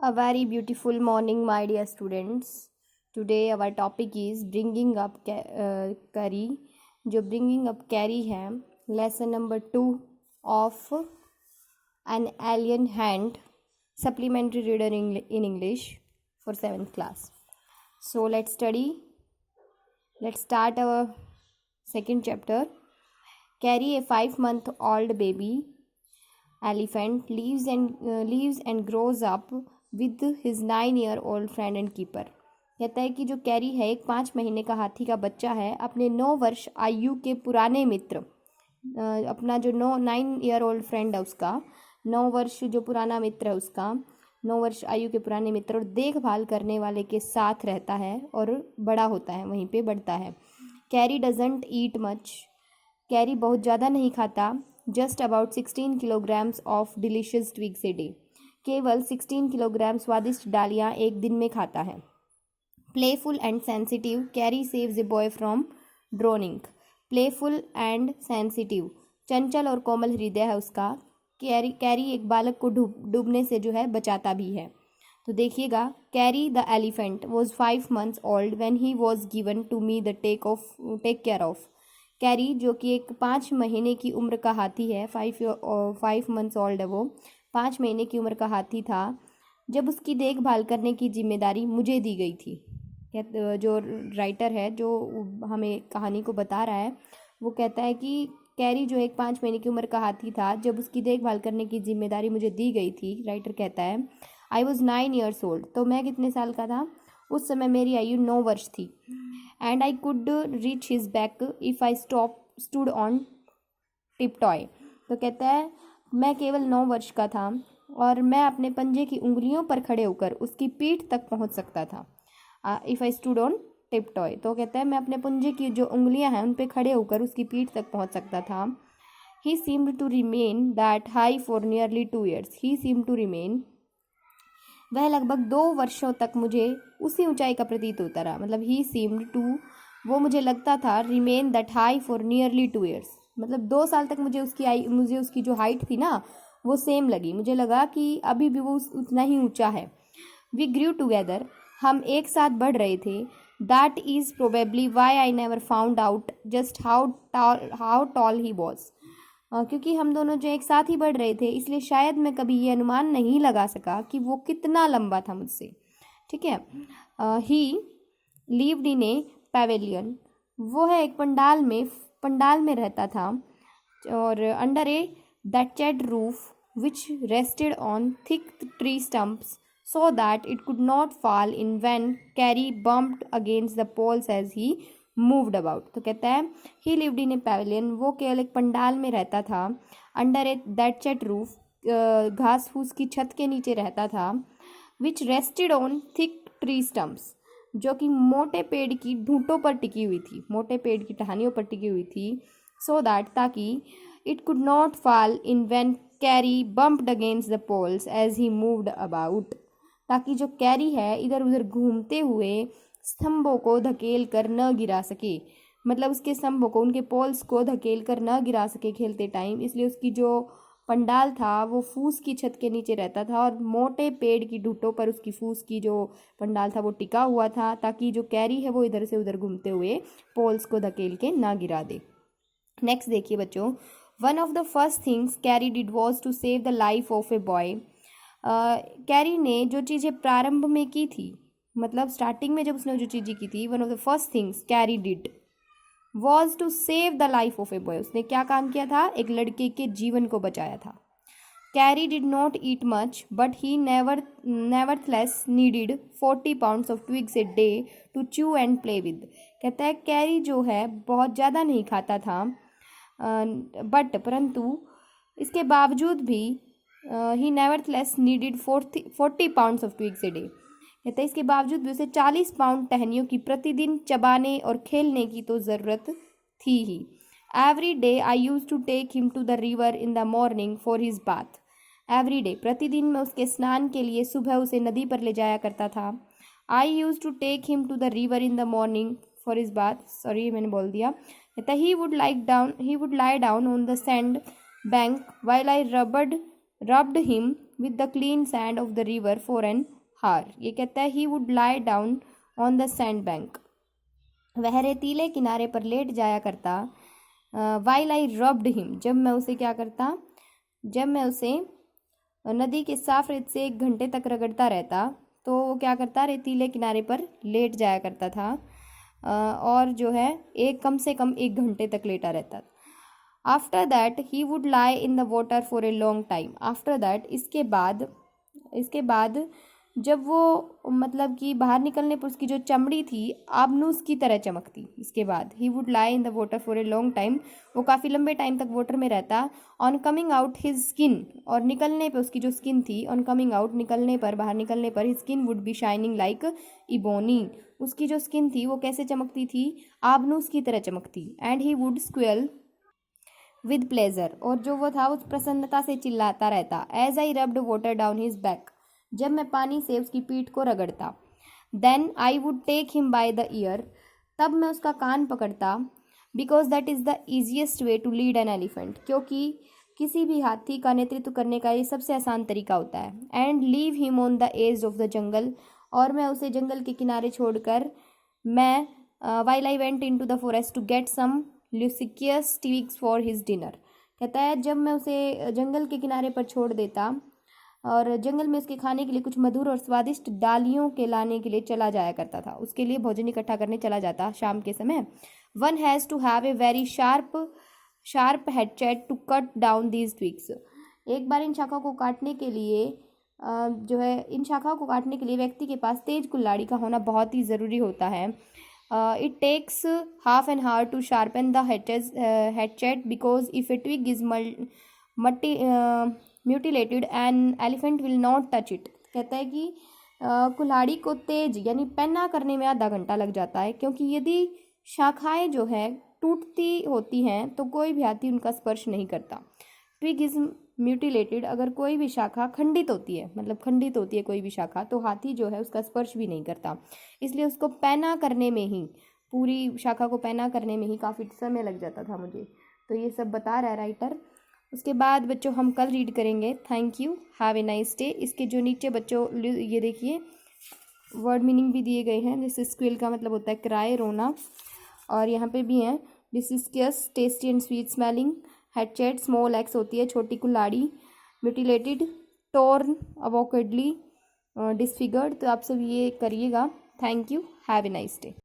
A very beautiful morning, my dear students. Today our topic is bringing up Carrie. जो bringing up Carrie है, lesson number 2 of an alien hand, supplementary reader in English for 7th class. So let's study. Let's start our second chapter. Carrie, a 5-month-old baby elephant, lives and grows up with his 9-year-old friend and keeper. कहता है कि जो carry है एक 5 महीने का हाथी का बच्चा है, अपने 9 वर्ष आयु के पुराने मित्र, अपना जो 9-year-old फ्रेंड है उसका, 9 वर्ष जो पुराना मित्र है उसका, 9 वर्ष आयु के पुराने मित्र और देखभाल करने वाले के साथ रहता है और बड़ा होता है, वहीं पे बढ़ता है. Carry doesn't eat much. Carry बहुत ज़्यादा नहीं खाता. Just about 16 kilograms of delicious twigs a day. केवल 16 किलोग्राम स्वादिष्ट डालियाँ एक दिन में खाता है. Playful and sensitive, carry saves a boy from droning. Playful and sensitive, चंचल और कोमल हृदय है उसका. कैरी एक बालक को डूबने से जो है बचाता भी है. तो देखिएगा, carry the elephant was 5 months old when he was given to me the take care of. Carry जो कि एक 5 महीने की उम्र का हाथी है, 5 months old है वो, 5 महीने की उम्र का हाथी था जब उसकी देखभाल करने की जिम्मेदारी मुझे दी गई थी. जो राइटर है जो हमें कहानी को बता रहा है वो कहता है कि कैरी जो एक 5 महीने की उम्र का हाथी था जब उसकी देखभाल करने की जिम्मेदारी मुझे दी गई थी. राइटर कहता है आई वॉज 9 years old. तो मैं कितने साल का था उस समय? मेरी आयु 9 वर्ष थी. And I could reach his back if I stood on tiptoe. तो कहता है मैं केवल 9 वर्ष का था और मैं अपने पंजे की उंगलियों पर खड़े होकर उसकी पीठ तक पहुंच सकता था. If I stood on tiptoe, तो कहता है मैं अपने पंजे की जो उंगलियां हैं उन पे खड़े होकर उसकी पीठ तक पहुंच सकता था. He seemed to remain that high for nearly 2 years. He seemed to remain, वह लगभग 2 वर्षों तक मुझे उसी ऊंचाई का प्रतीत होता रहा. मतलब ही सीम्ड टू, वो मुझे लगता था, remain that high for nearly 2 years. मतलब 2 साल तक मुझे उसकी जो हाइट थी ना वो सेम लगी. मुझे लगा कि अभी भी वो उतना ही ऊंचा है. वी ग्रू टुगेदर, हम एक साथ बढ़ रहे थे. That is probably why I never found out just how tall he was. क्योंकि हम दोनों जो एक साथ ही बढ़ रहे थे इसलिए शायद मैं कभी ये अनुमान नहीं लगा सका कि वो कितना लंबा था मुझसे. ठीक है. ही लिव्ड इन ए पैवेलियन, वो है एक पंडाल में रहता था. और under A thatched roof which rested on thick tree stumps so that it could not fall in when Carrie bumped against the poles as he moved about. तो कहता है he lived in a pavilion, वो केवल एक पंडाल में रहता था. Under ए thatched roof, घास फूस की छत के नीचे रहता था. which rested on thick tree stumps, जो कि मोटे पेड़ की ढूंढों पर टिकी हुई थी, मोटे पेड़ की टहनियों पर टिकी हुई थी. so that, ताकि it could not fall in when Carrie bumped against the poles as he moved about, ताकि जो कैरी है इधर उधर घूमते हुए स्तंभों को धकेल कर न गिरा सके. मतलब उसके स्तंभों को, उनके पोल्स को धकेल कर न गिरा सके खेलते टाइम. इसलिए उसकी जो पंडाल था वो फूस की छत के नीचे रहता था और मोटे पेड़ की ढूंढों पर उसकी फूस की जो पंडाल था वो टिका हुआ था, ताकि जो कैरी है वो इधर से उधर घूमते हुए पोल्स को धकेल के ना गिरा दे. नेक्स्ट देखिए बच्चों, one of the first things Carrie did was to save the life of a boy. Carrie ने जो चीज़ें प्रारंभ में की थी, मतलब स्टार्टिंग में जब उसने जो चीज़ें की थी, one of the first things Carrie did was to save the life of a boy. उसने क्या काम किया था? एक लड़के के जीवन को बचाया था. Kari did not eat much but he nevertheless needed 40 pounds of twigs a day to chew and play with. कहता है कैरी जो है बहुत ज़्यादा नहीं खाता था, परंतु इसके बावजूद भी he nevertheless needed 40 pounds of twigs a day. कहते हैं इसके बावजूद भी उसे 40 पाउंड टहनियों की प्रतिदिन चबाने और खेलने की तो ज़रूरत थी ही. Every day I used to take him to the river in the morning for his bath. Every day, प्रतिदिन मैं उसके स्नान के लिए सुबह उसे नदी पर ले जाया करता था. I used to take him to the river in the morning for his bath. Sorry मैंने बोल दिया. कहता है he would lie down on the sand bank while I rubbed him with the clean sand of the river for an hour. ये कहता है he would lie down on the sand bank. वह रेतीले किनारे पर लेट जाया करता. While I rubbed him, जब मैं उसे क्या करता, जब मैं उसे नदी के साफ रेत से 1 घंटे तक रगड़ता रहता, तो वो क्या करता, रेतीले किनारे पर लेट जाया करता था और जो है कम से कम 1 घंटे तक लेटा रहता. After that he would lie in the water for a long time. After that इसके बाद जब वो मतलब कि बाहर निकलने पर उसकी जो चमड़ी थी आबनूस की तरह चमकती. इसके बाद ही would lie in the water for a long time, वो काफ़ी लंबे टाइम तक वाटर में रहता. On coming out his skin, और निकलने पर उसकी जो स्किन थी, ऑन कमिंग आउट निकलने पर, बाहर निकलने पर, his skin would be shining like ebony. उसकी जो स्किन थी वो कैसे चमकती थी, आबनूस की तरह चमकती. And he would squeal with pleasure, और जो वो था उस प्रसन्नता से चिल्लाता रहता. As I rubbed water down his back, जब मैं पानी से उसकी पीठ को रगड़ता. Then I would take him by the ear, तब मैं उसका कान पकड़ता. Because that is the easiest way to lead an elephant, क्योंकि किसी भी हाथी का नेतृत्व करने का ये सबसे आसान तरीका होता है. And leave him on the edge of the jungle, और मैं उसे जंगल के किनारे छोड़कर मैं while I went into the forest to get some luscious twigs for his dinner. कहता है जब मैं उसे जंगल के किनारे पर छोड़ देता और जंगल में उसके खाने के लिए कुछ मधुर और स्वादिष्ट डालियों के लाने के लिए चला जाया करता था, उसके लिए भोजन इकट्ठा करने चला जाता शाम के समय. One has to have a very sharp hatchet to cut down these twigs. एक बार इन शाखाओं को काटने के लिए इन शाखाओं को काटने के लिए व्यक्ति के पास तेज कुल्हाड़ी का होना बहुत ही ज़रूरी होता है. It takes half an hour to sharpen the hatchet because if a twig is mutilated an elephant will not touch it. कहता है कि कुल्हाड़ी को तेज यानी पेन्ना करने में आधा घंटा लग जाता है, क्योंकि यदि शाखाएं जो है टूटती होती हैं तो कोई भी हाथी उनका स्पर्श नहीं करता. ट्विग इज म्यूटिलेटेड, अगर कोई भी शाखा खंडित होती है, मतलब खंडित होती है कोई भी शाखा, तो हाथी जो है उसका स्पर्श भी नहीं करता. इसलिए उसको पैना करने में ही, पूरी शाखा को पैना करने में ही काफ़ी समय लग जाता था मुझे. तो ये सब बता रहा है राइटर. उसके बाद बच्चों हम कल रीड करेंगे. Thank you, have a nice day. इसके जो नीचे बच्चों ये देखिए वर्ड मीनिंग भी दिए गए हैं. जैसे स्क्विल का मतलब होता है क्राई, रोना, और यहाँ पे भी हैं delicious, tasty and sweet smelling. Hatchet, small axe होती है छोटी कुल्हाड़ी. Mutilated, torn, awkwardly, disfigured. तो आप सब ये करिएगा. Thank you, have a nice day.